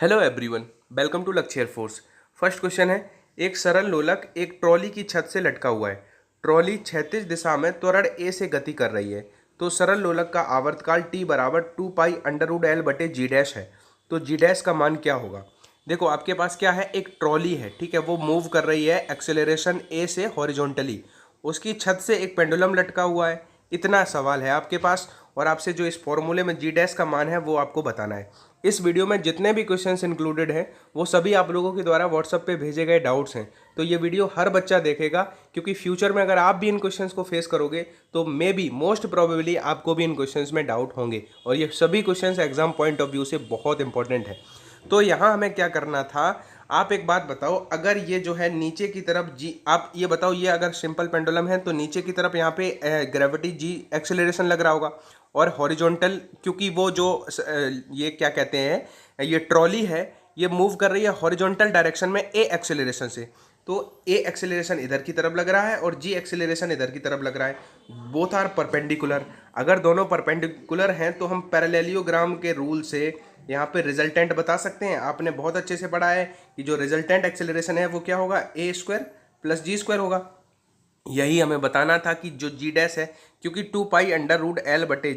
Hello everyone, welcome to लक्ष्य air force. First question है, एक सरल लोलक एक ट्रॉली की छत से लटका हुआ है। ट्रॉली क्षैतिज दिशा में त्वरण ए से गति कर रही है। तो सरल लोलक का आवर्तकाल टी बराबर 2 पाई अंडर रूट एल बटे जी डैश है। तो जी डैश का मान क्या होगा? देखो, आपके पास क्या है, एक ट्रॉली है, ठीक है, वो मूव कर रही है एक्सेलरेशन ए से हॉरिजॉन्टली। उसकी छत से एक पेंडुलम लटका हुआ है। इतना सवाल है आपके पास, और आपसे जो इस फॉर्मूले में जी डैश का मान है वो आपको बताना है। इस वीडियो में जितने भी क्वेश्चंस इंक्लूडेड हैं वो सभी आप लोगों के द्वारा व्हाट्सएप पे भेजे गए डाउट्स हैं। तो ये वीडियो हर बच्चा देखेगा, क्योंकि फ्यूचर में अगर आप भी इन क्वेश्चंस को फेस करोगे तो मे बी मोस्ट प्रोबेबली आपको भी इन क्वेश्चंस में डाउट होंगे, और ये सभी questions exam point of view से बहुत इंपॉर्टेंट है। तो यहाँ हमें क्या करना था, आप एक बात बताओ, अगर ये जो है नीचे की तरफ जी, आप ये बताओ, ये अगर सिंपल पेंडुलम है तो नीचे की तरफ यहाँ पे ग्रेविटी जी एक्सेलरेशन लग रहा होगा, और हॉरिजॉन्टल, क्योंकि वो जो ये क्या कहते हैं, ये ट्रॉली है, ये मूव कर रही है हॉरिजॉन्टल डायरेक्शन में ए एक्सेलरेशन से। तो ए एक्सेलरेशन इधर की तरफ लग रहा है और जी एक्सेलरेशन इधर की तरफ लग रहा है। Both are perpendicular. अगर दोनों परपेंडिकुलर हैं तो हम पैरेललोग्राम के रूल से यहाँ पे रिजल्टेंट बता सकते हैं। आपने बहुत अच्छे से पढ़ा है कि जो रिजल्टेंट एक्सेलरेशन है वो क्या होगा, ए स्क्वायर प्लस जी स्क्वायर होगा। यही हमें बताना था कि जो जी डैश है, क्योंकि 2 पाई अंडर रूट एल बटे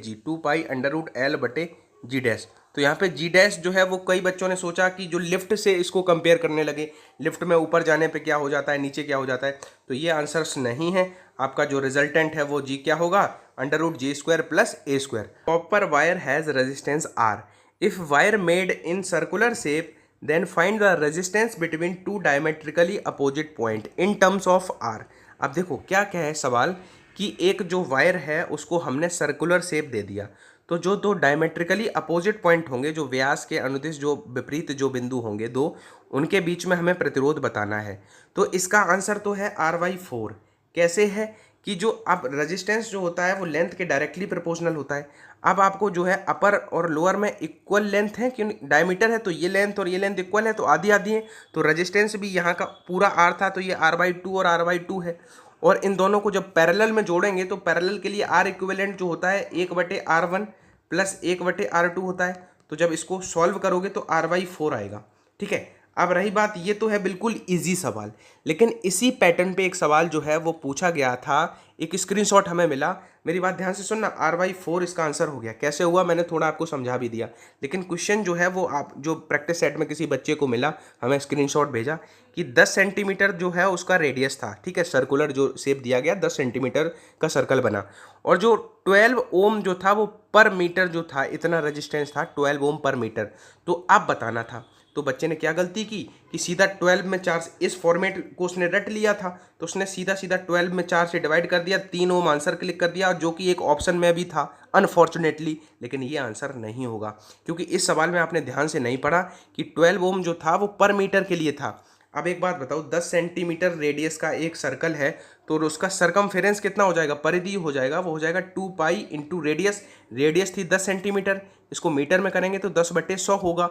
जी, तो यहाँ पे जी डैश जो है वो कई बच्चों ने सोचा कि जो लिफ्ट से इसको कंपेयर करने लगे, लिफ्ट में ऊपर जाने पे क्या हो जाता है, नीचे क्या हो जाता है। तो ये आंसर्स नहीं है। आपका जो रिजल्टेंट है वो जी क्या होगा, under root G square plus A square. Copper wire has resistance R. If wire made in circular shape then find the resistance between two diametrically opposite point in terms of r। अब देखो क्या क्या है सवाल, कि एक जो wire है उसको हमने सर्कुलर शेप दे दिया, तो जो दो डायमेट्रिकली अपोजिट पॉइंट होंगे, जो व्यास के अनुदिश जो विपरीत जो बिंदु होंगे दो, उनके बीच में हमें प्रतिरोध बताना है। तो इसका आंसर तो है R/4। कैसे है कि जो अब रेजिस्टेंस जो होता है वो लेंथ के डायरेक्टली प्रोपोर्शनल होता है। अब आपको जो है अपर और लोअर में इक्वल लेंथ है, क्यों, डायमीटर है, तो ये लेंथ और ये लेंथ इक्वल है, तो आधी आधी है। तो रेजिस्टेंस भी यहाँ का पूरा आर था, तो ये R/2 और R/2 है। और इन दोनों को जब पैरेलल में जोड़ेंगे तो पैरेलल के लिए आर इक्विवेलेंट जो होता है 1/R1 प्लस 1/R2 होता है। तो जब इसको सॉल्व करोगे तो R/4 आएगा। ठीक है, अब रही बात, ये तो है बिल्कुल इजी सवाल, लेकिन इसी पैटर्न पे एक सवाल जो है वो पूछा गया था, एक स्क्रीनशॉट हमें मिला। मेरी बात ध्यान से सुनना, R/4 इसका आंसर हो गया। कैसे हुआ मैंने थोड़ा आपको समझा भी दिया, लेकिन क्वेश्चन जो है वो आप जो प्रैक्टिस सेट में किसी बच्चे को मिला, हमें स्क्रीनशॉट भेजा कि 10 सेंटीमीटर जो है उसका रेडियस था। ठीक है, सर्कुलर जो शेप दिया गया, 10 सेंटीमीटर का सर्कल बना, और जो 12 ओम जो था वो पर मीटर जो था, इतना रेजिस्टेंस था 12 ओम पर मीटर। तो आप बताना था। तो बच्चे ने क्या गलती की कि सीधा 12 में 4, इस फॉर्मेट को उसने रट लिया था, तो उसने सीधा सीधा 12 में 4 से डिवाइड कर दिया, 3 ओम आंसर क्लिक कर दिया, जो कि एक ऑप्शन में भी था अनफॉर्चुनेटली। लेकिन ये आंसर नहीं होगा, क्योंकि इस सवाल में आपने ध्यान से नहीं पढ़ा कि 12 ओम जो था वो पर मीटर के लिए था। अब एक बात बताओ, 10 सेंटीमीटर रेडियस का एक सर्कल है, तो उसका सरकमफेरेंस कितना हो जाएगा, परिधि हो जाएगा, वो हो जाएगा 2 पाई इंटू रेडियस। रेडियस थी 10 सेंटीमीटर, इसको मीटर में करेंगे तो 10/100 होगा,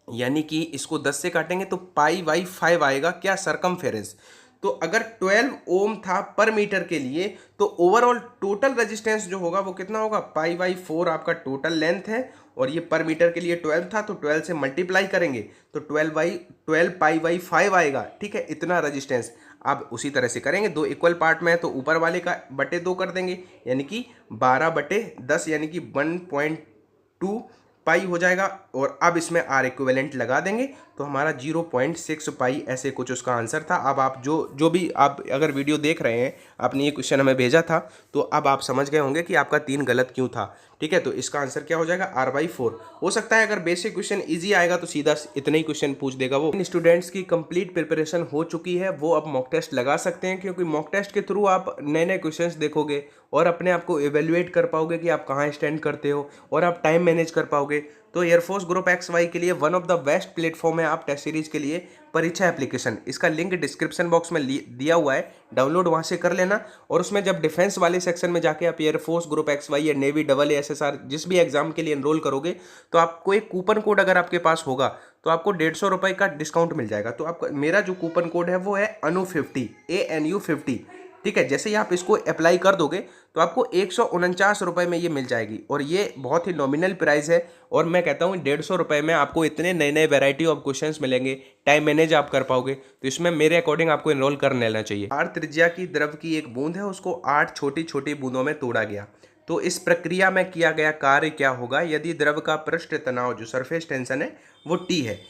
यानी कि इसको 10 से काटेंगे तो पाई/5 आएगा, क्या, सरकमफेरेंस। तो अगर 12 ओम था पर मीटर के लिए, तो ओवरऑल टोटल रेजिस्टेंस जो होगा वो कितना होगा, पाई/4 आपका टोटल लेंथ है, और ये पर मीटर के लिए 12 था, तो 12 से मल्टीप्लाई करेंगे तो 12 पाई/5 आएगा। ठीक है, इतना रेजिस्टेंस। आप उसी तरह से करेंगे, दो इक्वल पार्ट में है तो ऊपर वाले का बटे 2 कर देंगे, यानी कि 12/10, यानी कि 1.2 पाई हो जाएगा। और अब इसमें आर इक्विवेलेंट लगा देंगे तो हमारा 0.6 पाई, ऐसे कुछ उसका आंसर था। अब आप जो भी आप अगर वीडियो देख रहे हैं, आपने ये क्वेश्चन हमें भेजा था, तो अब आप समझ गए होंगे कि आपका 3 गलत क्यों था। ठीक है, तो इसका आंसर क्या हो जाएगा, R/4। हो सकता है अगर बेसिक क्वेश्चन इजी आएगा तो सीधा इतने ही क्वेश्चन पूछ देगा वो। इन स्टूडेंट्स की कंप्लीट प्रिपरेशन हो चुकी है, वो अब मॉक टेस्ट लगा सकते हैं, क्योंकि मॉक टेस्ट के थ्रू आप नए नए क्वेश्चंस देखोगे और अपने आप को इवेल्युएट कर पाओगे कि आप कहाँ स्टैंड करते हो, और आप टाइम मैनेज कर पाओगे। तो एयरफोर्स ग्रुप XY के लिए one of the best platform है आप टेस्ट सीरीज के लिए, परीक्षा एप्लीकेशन। इसका लिंक डिस्क्रिप्शन बॉक्स में दिया हुआ है, डाउनलोड वहां से कर लेना। और उसमें जब डिफेंस वाले सेक्शन में जाके आप एयरफोर्स ग्रुप XY या नेवी AA SSR जिस भी एग्जाम के लिए एनरोल करोगे, तो आपको एक कूपन कोड अगर आपके पास होगा तो आपको 150 रुपये का डिस्काउंट मिल जाएगा। तो आपका, मेरा जो कूपन कोड है वो है ANU50, ANU50। ठीक है। जैसे ही आप इसको अप्लाई कर दोगे तो आपको 149 रुपये में ये मिल जाएगी, और ये बहुत ही नॉमिनल प्राइस है। और मैं कहता हूँ 150 रुपये में आपको इतने नए नए वैरायटी ऑफ क्वेश्चंस मिलेंगे, टाइम मैनेज आप कर पाओगे। तो इसमें मेरे अकॉर्डिंग आपको इनरोल कर लेना चाहिए। 8 त्रिज्या की द्रव की एक बूंद है, उसको 8 छोटी छोटी बूंदों में तोड़ा गया। तो इस प्रक्रिया में किया गया कार्य क्या होगा यदि द्रव का पृष्ठ तनाव जो सरफेस टेंशन है वो टी है।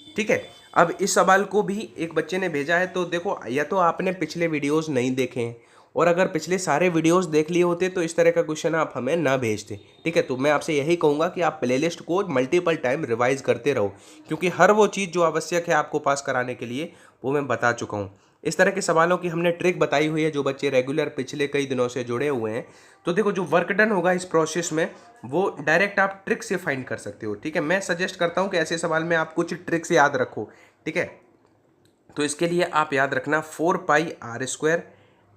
ठीक है। अब इस सवाल को भी एक बच्चे ने भेजा है। तो देखो, या तो आपने पिछले वीडियोस नहीं देखे हैं, और अगर पिछले सारे वीडियोस देख लिए होते तो इस तरह का क्वेश्चन आप हमें ना भेजते। ठीक है। तो मैं आपसे यही कहूँगा कि आप प्लेलिस्ट को मल्टीपल टाइम रिवाइज करते रहो, क्योंकि हर वो चीज़ जो आवश्यक है आपको पास कराने के लिए वो मैं बता चुका हूँ। इस तरह के सवालों की हमने ट्रिक बताई हुई है जो बच्चे रेगुलर पिछले कई दिनों से जुड़े हुए हैं। तो देखो, जो वर्क डन होगा इस प्रोसेस में वो डायरेक्ट आप ट्रिक से फाइंड कर सकते हो। ठीक है। मैं सजेस्ट करता हूँ कि ऐसे सवाल में आप कुछ ट्रिक्स याद रखो। ठीक है। तो इसके लिए आप याद रखना 4πr²,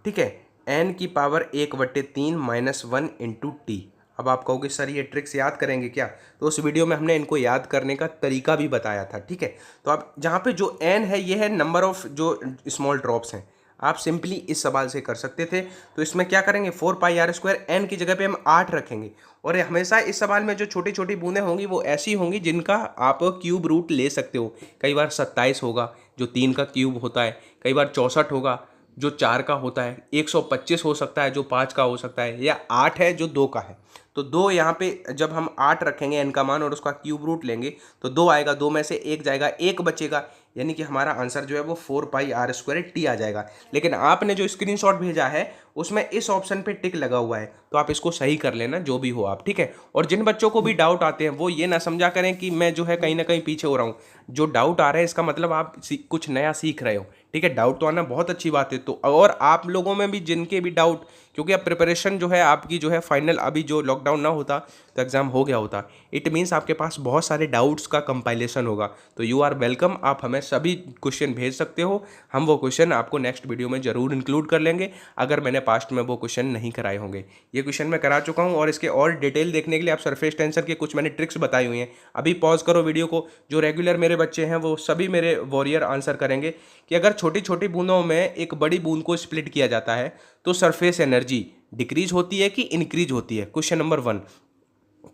ठीक है, n की पावर 1/3 -1 इंटू टी। अब आप कहोगे सर ये ट्रिक्स याद करेंगे क्या? तो उस वीडियो में हमने इनको याद करने का तरीका भी बताया था। ठीक है। तो आप जहाँ पे जो n है ये है नंबर ऑफ जो स्मॉल ड्रॉप्स हैं, आप सिंपली इस सवाल से कर सकते थे। तो इसमें क्या करेंगे, 4πr² n की जगह पे हम 8 रखेंगे। और हमेशा इस सवाल में जो छोटी छोटी बूंदें होंगी वो ऐसी होंगी जिनका आप क्यूब रूट ले सकते हो। कई बार 27 होगा जो 3 का क्यूब होता है, कई बार 64 होगा जो 4 का होता है, 125 हो सकता है जो 5 का हो सकता है, या 8 है जो 2 का है। तो 2 यहाँ पे जब हम 8 रखेंगे n का मान और उसका क्यूब रूट लेंगे तो 2 आएगा, 2 में से 1 जाएगा, 1 बचेगा, यानी कि हमारा आंसर जो है वो 4πr² आ जाएगा। लेकिन आपने जो स्क्रीनशॉट भेजा है उसमें इस ऑप्शन पे टिक लगा हुआ है, तो आप इसको सही कर लेना जो भी हो आप। ठीक है। और जिन बच्चों को भी डाउट आते हैं वो ये ना समझा करें कि मैं जो है कहीं ना कहीं पीछे हो रहा हूँ। जो डाउट आ रहा है इसका मतलब आप कुछ नया सीख रहे हो। ठीक है। डाउट तो आना बहुत अच्छी बात है। तो और आप लोगों में भी जिनके भी डाउट, क्योंकि अब प्रिपरेशन जो है आपकी जो है फाइनल, अभी जो लॉकडाउन ना होता तो एग्ज़ाम हो गया होता, इट मीन्स आपके पास बहुत सारे डाउट्स का कंपाइलेशन होगा। तो यू आर वेलकम, आप हमें सभी क्वेश्चन भेज सकते हो। हम वो क्वेश्चन आपको नेक्स्ट वीडियो में ज़रूर इंक्लूड कर लेंगे अगर मैंने पास्ट में वो क्वेश्चन नहीं कराए होंगे। ये क्वेश्चन मैं करा चुका हूँ, और इसके और डिटेल देखने के लिए आप सरफेस टेंशन के कुछ मैंने ट्रिक्स बताई हुई हैं। अभी पॉज करो वीडियो को। जो रेगुलर मेरे बच्चे हैं वो सभी मेरे वॉरियर आंसर करेंगे कि अगर छोटी छोटी बूंदों में एक बड़ी बूंद को स्प्लिट किया जाता है तो सरफेस एनर्जी डिक्रीज होती है कि इंक्रीज होती है। Question number 1।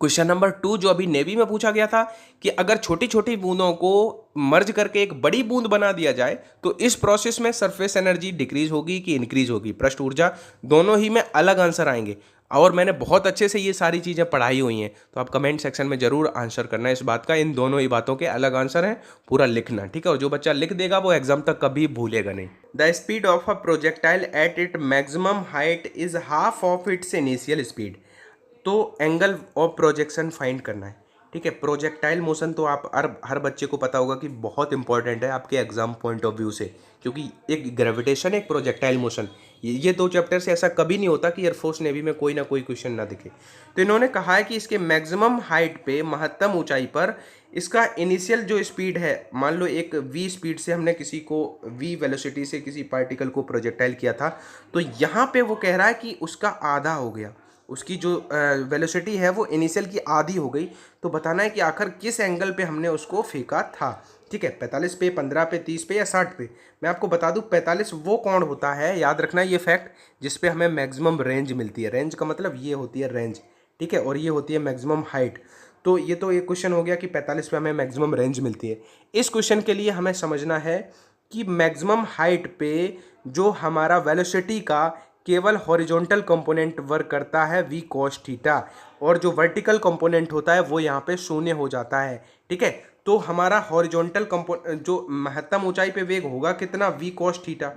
क्वेश्चन नंबर 2 जो अभी नेवी में पूछा गया था कि अगर छोटी छोटी बूंदों को मर्ज करके एक बड़ी बूंद बना दिया जाए तो इस प्रोसेस में सरफेस एनर्जी डिक्रीज होगी कि इंक्रीज होगी। पृष्ठ ऊर्जा दोनों ही में अलग आंसर आएंगे, और मैंने बहुत अच्छे से ये सारी चीज़ें पढ़ाई हुई हैं। तो आप कमेंट सेक्शन में जरूर आंसर करना इस बात का। इन दोनों ही बातों के अलग आंसर हैं, पूरा लिखना। ठीक है। और जो बच्चा लिख देगा वो एग्जाम तक कभी भूलेगा नहीं। The speed of a projectile at it maximum height is half of its initial speed. तो एंगल ऑफ प्रोजेक्शन फाइंड करना है। ठीक है। प्रोजेक्टाइल मोशन तो आप हर बच्चे को पता होगा कि बहुत इंपॉर्टेंट है आपके एग्जाम पॉइंट ऑफ व्यू से, क्योंकि एक ग्रेविटेशन, एक प्रोजेक्टाइल मोशन, ये 2 चैप्टर से ऐसा कभी नहीं होता कि एयरफोर्स नेवी में कोई ना कोई क्वेश्चन ना दिखे। तो इन्होंने कहा है कि इसके मैक्सिमम हाइट पे, महत्तम ऊंचाई पर इसका इनिशियल जो स्पीड है, मान लो एक v स्पीड से हमने किसी को v वेलोसिटी से किसी पार्टिकल को प्रोजेक्टाइल किया था, तो यहाँ पे वो कह रहा है कि उसका आधा हो गया, उसकी जो वेलोसिटी है वो इनिशियल की आधी हो गई। तो बताना है कि आखिर किस एंगल पे हमने उसको फेंका था। ठीक है। 45 पे, 15 पे, 30 पे या 60 पे। मैं आपको बता दूं 45 वो कोण होता है, याद रखना ये फैक्ट, जिस पे हमें मैक्सिमम रेंज मिलती है। रेंज का मतलब ये होती है रेंज। ठीक है। और ये होती है मैक्सिमम हाइट। तो ये तो एक क्वेश्चन हो गया कि 45 पे हमें मैक्सिमम रेंज मिलती है। इस क्वेश्चन के लिए हमें समझना है कि मैक्सिमम हाइट पे जो हमारा वेलोसिटी का केवल हॉरिजॉन्टल कंपोनेंट वर्क करता है v cos थीटा, और जो वर्टिकल कंपोनेंट होता है वो यहाँ पे शून्य हो जाता है। ठीक है। तो हमारा हॉरिजॉन्टल कंपोनेंट जो महत्तम ऊंचाई पे वेग होगा कितना, v cos थीटा।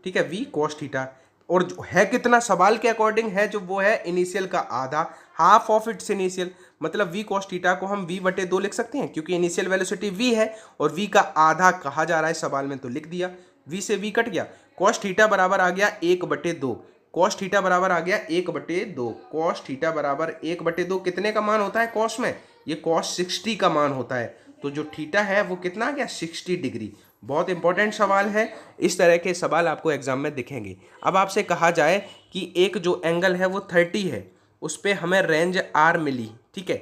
ठीक है। v cos थीटा, और जो है कितना सवाल के अकॉर्डिंग है जो वो है इनिशियल का आधा, हाफ ऑफ इट्स इनिशियल। मतलब v cos थीटा को हम v/2 लिख सकते हैं, क्योंकि इनिशियल वेलोसिटी v है और v का आधा कहा जा रहा है सवाल में, तो लिख दिया। v से v कट गया, cos थीटा बराबर आ गया 1/2। cos थीटा बराबर आ गया 1/2। cos थीटा बराबर 1/2 कितने का मान होता है cos में, ये cos 60 का मान होता है। तो जो थीटा है वो कितना आ गया, 60 डिग्री। बहुत इंपॉर्टेंट सवाल है। इस तरह के सवाल आपको एग्जाम में दिखेंगे। अब आपसे कहा जाए कि एक जो एंगल है वो 30 है, उस पर हमें रेंज r मिली। ठीक है।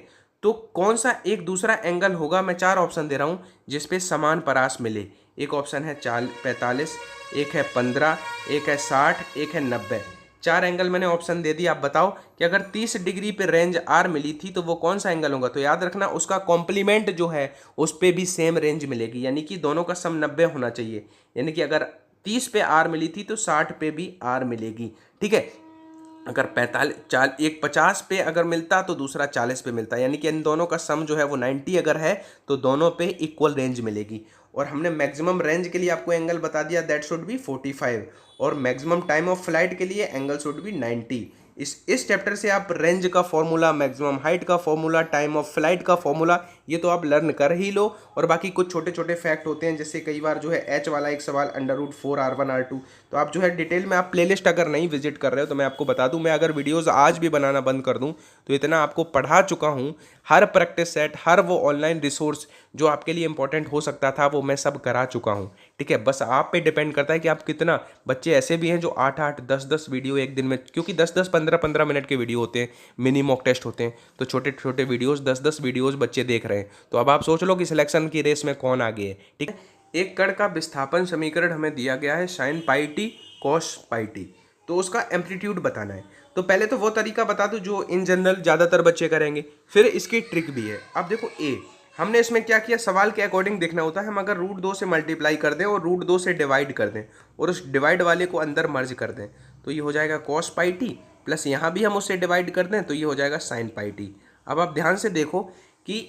तो कौन सा एक दूसरा एंगल होगा, मैं 4 ऑप्शन दे रहा हूँ जिसपे समान परास मिले। एक ऑप्शन है 45, एक है 15, एक है 60, एक है 90। 4 एंगल मैंने ऑप्शन दे दी। आप बताओ कि अगर 30 डिग्री पे रेंज आर मिली थी तो वो कौन सा एंगल होगा। तो याद रखना उसका कॉम्प्लीमेंट जो है उस पे भी सेम रेंज मिलेगी, यानी कि दोनों का सम 90 होना चाहिए। यानी कि अगर 30 पे आर मिली थी तो 60 पे भी आर मिलेगी। ठीक है, अगर 50 पे अगर मिलता तो दूसरा 40 पे मिलता, यानी कि इन दोनों का सम जो है वो 90 अगर है तो दोनों पे इक्वल रेंज मिलेगी। और हमने मैक्सिमम रेंज के लिए आपको एंगल बता दिया, दैट शुड बी 45, और मैक्सिमम टाइम ऑफ फ्लाइट के लिए एंगल शुड बी 90। इस चैप्टर से आप रेंज का फॉर्मूला, मैक्सिमम हाइट का फॉर्मूला, टाइम ऑफ फ्लाइट का फॉर्मूला, ये तो आप लर्न कर ही लो। और बाकी कुछ छोटे छोटे फैक्ट होते हैं, जैसे कई बार जो है एच वाला एक सवाल √4r1r2, तो आप जो है डिटेल में आप प्लेलिस्ट अगर नहीं विजिट कर रहे हो तो मैं आपको बता दूं, मैं अगर वीडियोस आज भी बनाना बंद कर दूं तो इतना आपको पढ़ा चुका हूं। हर प्रैक्टिस सेट, हर वो ऑनलाइन रिसोर्स जो आपके लिए इंपॉर्टेंट हो सकता था वो मैं सब करा चुका हूं। ठीक है, बस आप पे डिपेंड करता है कि आप कितना। बच्चे ऐसे भी हैं जो 8-8, 10-10 वीडियो एक दिन में, क्योंकि 10-10, 15-15 मिनट के वीडियो होते हैं, मिनी मॉक टेस्ट होते हैं, तो छोटे छोटे वीडियोस 10-10 वीडियोस बच्चे देख रहे हैं। तो अब आप सोच लो कि सिलेक्शन की रेस में कौन आगे है। ठीक है, एक कण का विस्थापन समीकरण हमें दिया गया है sin πt cos πt, तो उसका एम्पलीट्यूड बताना है। तो पहले तो वो तरीका बता दूं जो इन जनरल ज़्यादातर बच्चे करेंगे, फिर इसकी ट्रिक भी है। अब देखो हमने इसमें क्या किया, सवाल के अकॉर्डिंग देखना होता है। हम अगर √2 से मल्टीप्लाई कर दें और √2 से डिवाइड कर दें और उस डिवाइड वाले को अंदर मर्ज कर दें तो ये हो जाएगा cos πt, प्लस यहाँ भी हम उससे डिवाइड कर दें तो ये हो जाएगा sin πt। अब आप ध्यान से देखो कि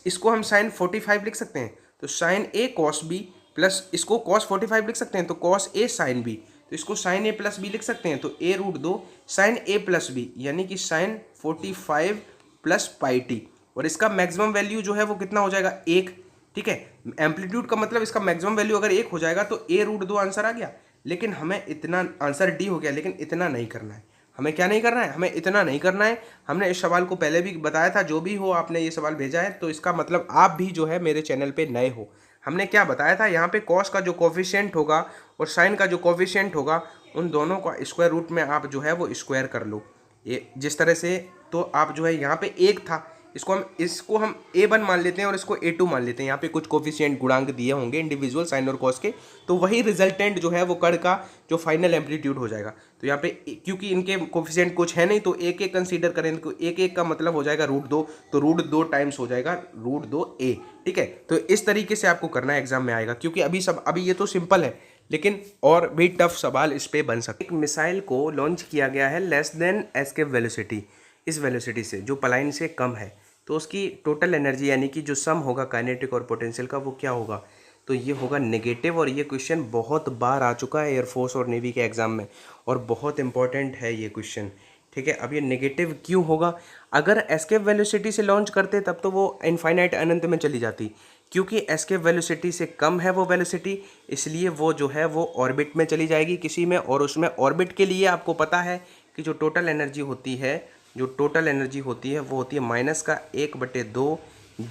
इसको हम sin 45 लिख सकते हैं, तो sin a cos b, plus इसको cos 45 लिख सकते हैं तो cos a sin b, तो इसको sin a प्लस बी लिख सकते हैं तो a√2 sin a plus B, यानी कि sin 45 प्लस πt। और इसका मैक्सिमम वैल्यू जो है वो कितना हो जाएगा, 1। ठीक है, एम्पलीट्यूड का मतलब इसका मैक्सिमम वैल्यू अगर 1 हो जाएगा तो a√2 आंसर आ गया। लेकिन हमें इतना, आंसर डी हो गया, लेकिन इतना नहीं करना है। हमें क्या नहीं करना है, हमें इतना नहीं करना है। हमने इस सवाल को पहले भी बताया था, जो भी हो आपने ये सवाल भेजा है तो इसका मतलब आप भी जो है मेरे चैनल पे नए हो। हमने क्या बताया था, यहाँ पे कॉस का जो कोफिशिएंट होगा और साइन का जो कोफिशिएंट होगा उन दोनों का स्क्वायर रूट में आप जो है वो स्क्वायर कर लो, ये जिस तरह से। तो आप जो है यहाँ पे 1 था, इसको हम a1 मान लेते हैं और इसको a2 मान लेते हैं। यहाँ पे कुछ कोफिशिएंट गुणांक दिए होंगे इंडिविजुअल साइन और कॉस के, तो वही रिजल्टेंट जो है वो कण का जो फाइनल एम्पलीट्यूड हो जाएगा। तो यहाँ पे क्योंकि इनके कोफिशिएंट कुछ है नहीं तो एक एक कंसीडर करें तो एक एक का मतलब हो जाएगा √2, तो √2 टाइम्स हो जाएगा √2a। ठीक है, तो इस तरीके से आपको करना है, एग्जाम में आएगा। क्योंकि अभी ये तो सिंपल है, लेकिन और भी टफ सवाल इस पे बन सकते। एक मिसाइल को लॉन्च किया गया है लेस देन एस्केप वेलोसिटी, इस वेलोसिटी से जो पलायन से कम है, तो उसकी टोटल एनर्जी यानी कि जो सम होगा काइनेटिक और पोटेंशियल का वो क्या होगा, तो ये होगा नेगेटिव। और ये क्वेश्चन बहुत बार आ चुका है एयरफोर्स और नेवी के एग्जाम में और बहुत इंपॉर्टेंट है ये क्वेश्चन। ठीक है, अब ये नेगेटिव क्यों होगा, अगर एस्केप वेलोसिटी से लॉन्च करते तब तो वो इनफाइनाइट अनंत में चली जाती, क्योंकि एस्केप वेलोसिटी से कम है वो वेलोसिटी, इसलिए वो जो है वो ऑर्बिट में चली जाएगी किसी में। और उसमें ऑर्बिट के लिए आपको पता है कि जो टोटल एनर्जी होती है वो होती है -1/2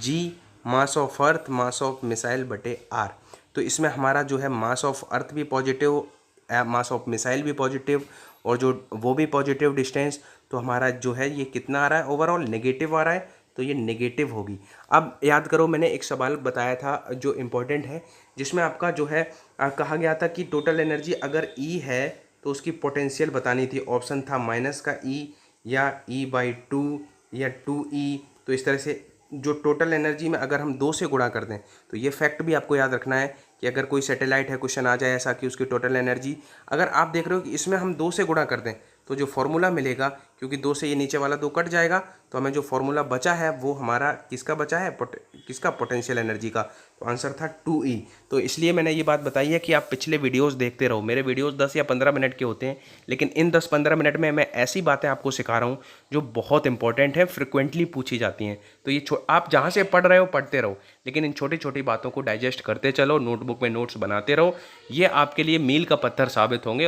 g mass of earth mass of missile बटे r। तो इसमें हमारा जो है मास ऑफ अर्थ भी पॉजिटिव, मास ऑफ मिसाइल भी पॉजिटिव, और जो वो भी पॉजिटिव डिस्टेंस, तो हमारा जो है ये कितना आ रहा है, ओवरऑल नेगेटिव आ रहा है, तो ये नेगेटिव होगी। अब याद करो, मैंने एक सवाल बताया था जो इम्पोर्टेंट है, जिसमें आपका जो है कहा गया था कि टोटल एनर्जी अगर E है तो उसकी पोटेंशियल बतानी थी। ऑप्शन था माइनस का E या E/2 या 2E। तो इस तरह से जो टोटल एनर्जी में अगर हम 2 से गुणा कर दें, तो ये फैक्ट भी आपको याद रखना है कि अगर कोई सैटेलाइट है, क्वेश्चन आ जाए ऐसा कि उसकी टोटल एनर्जी, अगर आप देख रहे हो कि इसमें हम 2 से गुणा कर दें तो जो फॉर्मूला मिलेगा, क्योंकि 2 से ये नीचे वाला 2 कट जाएगा, तो हमें जो फॉर्मूला बचा है वो हमारा किसका बचा है, किसका, पोटेंशियल एनर्जी का। तो आंसर था 2E। तो इसलिए मैंने ये बात बताई है कि आप पिछले वीडियोस देखते रहो। मेरे वीडियोस 10 या 15 मिनट के होते हैं, लेकिन इन 10-15 मिनट में मैं ऐसी बातें आपको सिखा रहा हूँ जो बहुत इंपॉर्टेंट है, फ्रिक्वेंटली पूछी जाती हैं। तो ये आप जहाँ से पढ़ रहे हो पढ़ते रहो, लेकिन इन छोटी छोटी बातों को डाइजेस्ट करते चलो, नोटबुक में नोट्स बनाते रहो। ये आपके लिए मील का पत्थर साबित होंगे।